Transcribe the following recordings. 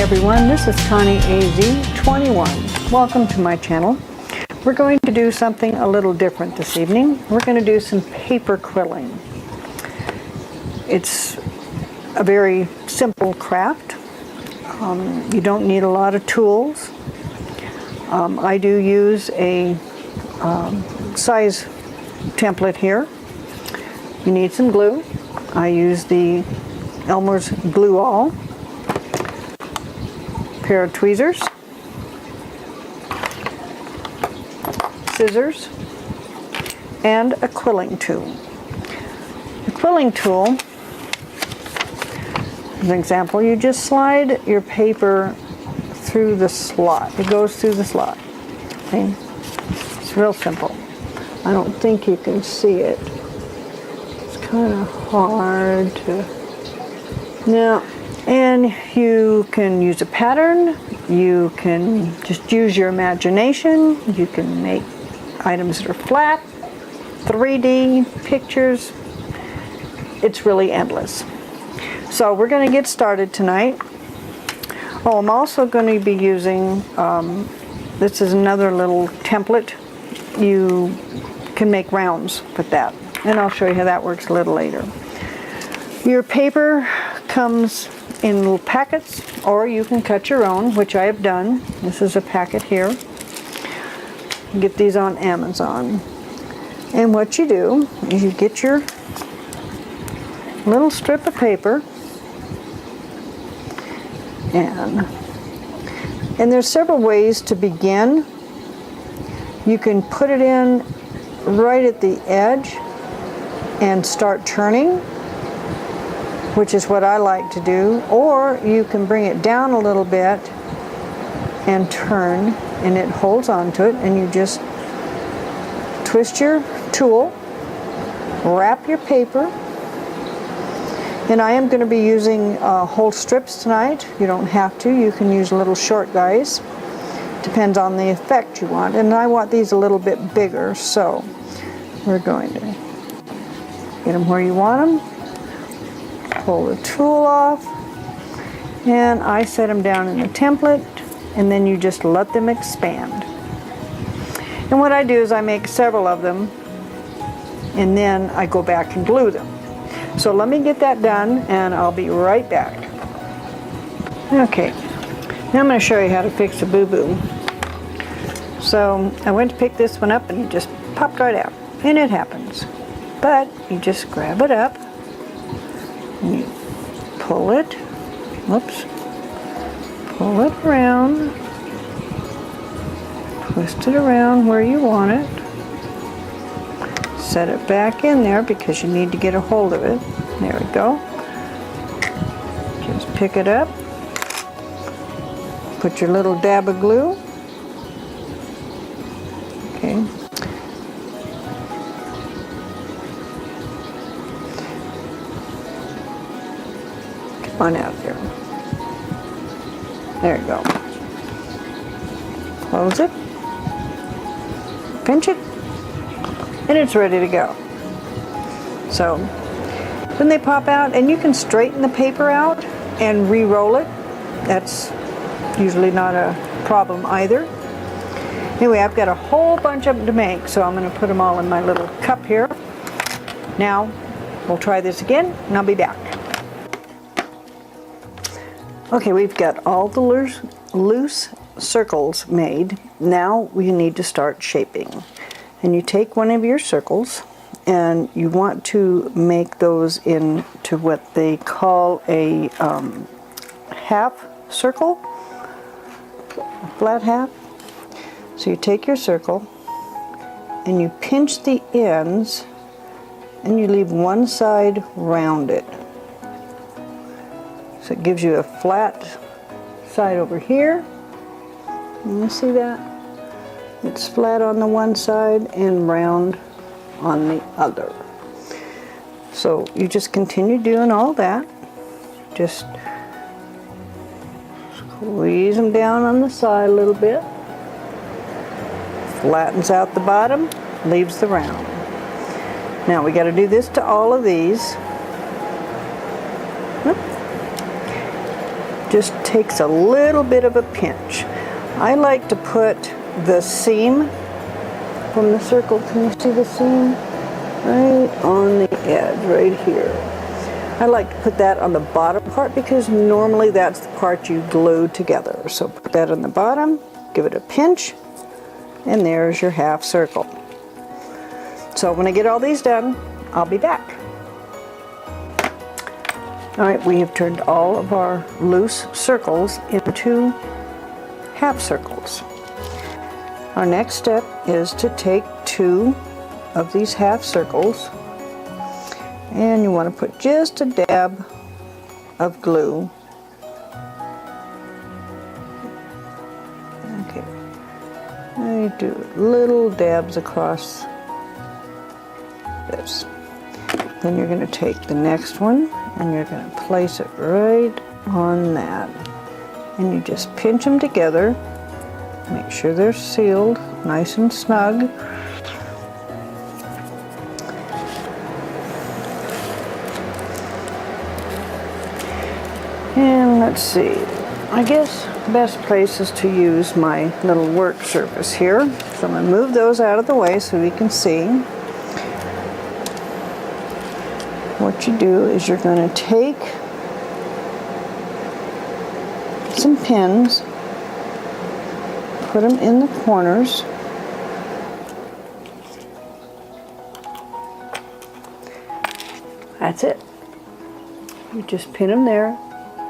Hi everyone, this is Connie AZ21. Welcome to my channel. We're going to do something a little different this evening. We're going to do some paper quilling. It's a very simple craft. You don't need a lot of tools. I do use a size template here. You need some glue. I use the Elmer's Glue All, pair of tweezers, scissors, and a quilling tool. The quilling tool, as an example, you just slide your paper through the slot. It goes through the slot. Okay? It's real simple. I don't think you can see it. It's kind of hard to... Now, and you can use a pattern. You can just use your imagination. You can make items that are flat, 3D pictures. It's really endless. So we're going to get started tonight. Oh, I'm also going to be using, this is another little template. You can make rounds with that. And I'll show you how that works a little later. Your paper comes in little packets, or you can cut your own, which I have done. This is a packet here. You get these on Amazon. And what you do is you get your little strip of paper, and there's several ways to begin. You can put it in right at the edge and start turning, which is what I like to do, or you can bring it down a little bit and turn, and it holds onto it, and you just twist your tool, wrap your paper, and I am going to be using whole strips tonight. You don't have to. You can use little short guys. Depends on the effect you want, and I want these a little bit bigger, so we're going to get them where you want them. Pull the tool off, and I set them down in the template, and then you just let them expand. And what I do is I make several of them, and then I go back and glue them. So let me get that done, and I'll be right back. Okay, now I'm going to show you how to fix a boo-boo. So I went to pick this one up, and it just popped right out, and it happens. But you just grab it up, and you pull it, whoops, pull it around, twist it around where you want it, set it back in there because you need to get a hold of it. There we go. Just pick it up, put your little dab of glue, okay. On out there. There you go. Close it. Pinch it. And it's ready to go. So when they pop out, and you can straighten the paper out and re-roll it. That's usually not a problem either. Anyway, I've got a whole bunch of them to make, so I'm going to put them all in my little cup here. Now we'll try this again, and I'll be back. Okay, we've got all the loose circles made. Now we need to start shaping. And you take one of your circles, and you want to make those into what they call a half circle, flat half. So you take your circle, and you pinch the ends, and you leave one side rounded. So it gives you a flat side over here. You see that? It's flat on the one side and round on the other. So you just continue doing all that. Just squeeze them down on the side a little bit. Flattens out the bottom, leaves the round. Now we got to do this to all of these. just takes a little bit of a pinch. I like to put the seam from the circle, can you see the seam? Right on the edge, right here. I like to put that on the bottom part because normally that's the part you glue together. So put that on the bottom, give it a pinch, and there's your half circle. So when I get all these done, I'll be back. All right, we have turned all of our loose circles into half circles. Our next step is to take 2 of these half circles, and you want to put just a dab of glue. Okay, I do little dabs across this. Then you're going to take the next one and you're going to place it right on that. And you just pinch them together. Make sure they're sealed nice and snug. And let's see, I guess the best place is to use my little work surface here. So I'm going to move those out of the way so we can see. What you do is you're going to take some pins, put them in the corners, that's it. You just pin them there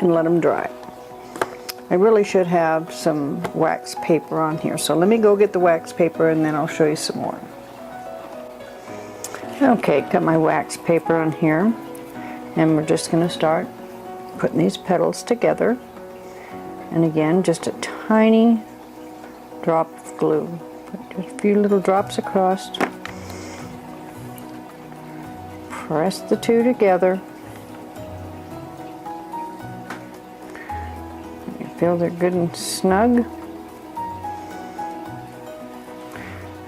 and let them dry. I really should have some wax paper on here, so let me go get the wax paper and then I'll show you some more. Okay, got my wax paper on here, and we're just going to start putting these petals together. And again, just a tiny drop of glue. Put just a few little drops across. Press the 2 together. You feel they're good and snug.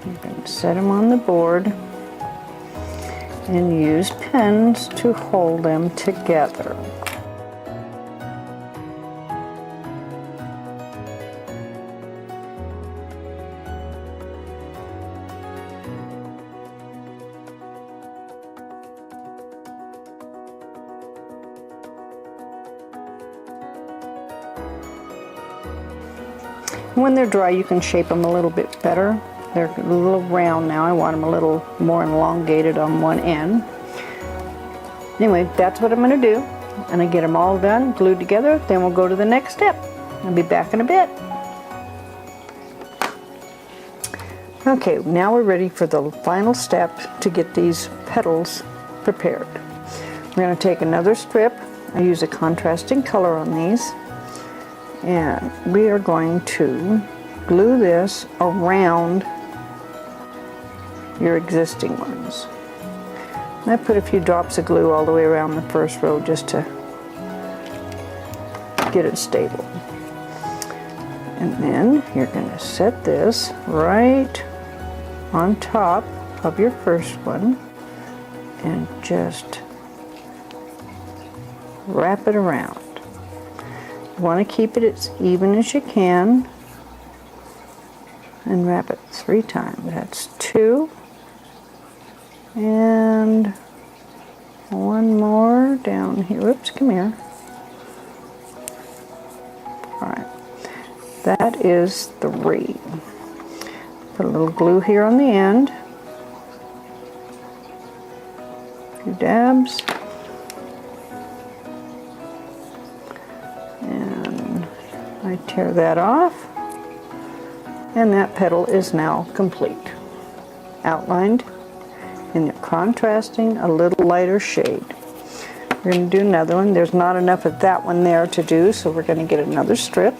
You can set them on the board and use pens to hold them together. When they're dry, you can shape them a little bit better. They're a little round now. I want them a little more elongated on one end. Anyway, that's what I'm going to do. And I get them all done, glued together, then we'll go to the next step. I'll be back in a bit. Okay, now we're ready for the final step to get these petals prepared. We're going to take another strip. I use a contrasting color on these. And we are going to glue this around your existing ones. And I put a few drops of glue all the way around the first row just to get it stable. And then you're going to set this right on top of your first one and just wrap it around. You want to keep it as even as you can and wrap it 3 times. That's 2 and 1 more down here. Oops, come here. Alright, that is 3. Put a little glue here on the end. A few dabs. And I tear that off. And that petal is now complete. Outlined in the contrasting, a little lighter shade. We're going to do another one. There's not enough of that one there to do, so we're going to get another strip.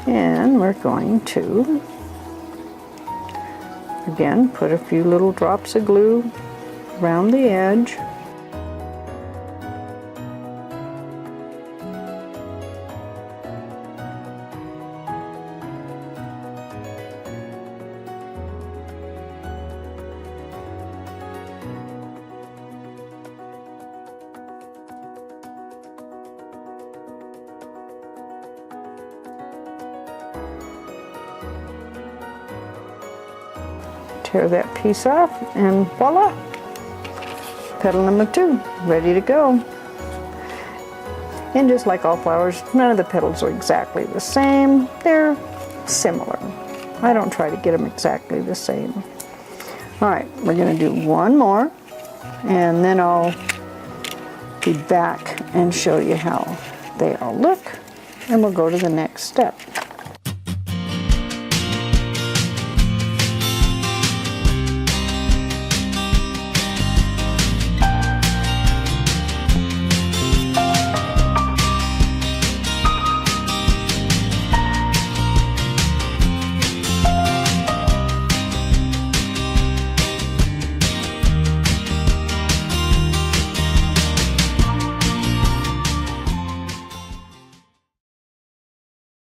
And we're going to, again, put a few little drops of glue around the edge. tear that piece off, and voila, petal number 2, ready to go. And just like all flowers, none of the petals are exactly the same. They're similar. I don't try to get them exactly the same. All right, we're going to do one more, and then I'll be back and show you how they all look, and we'll go to the next step.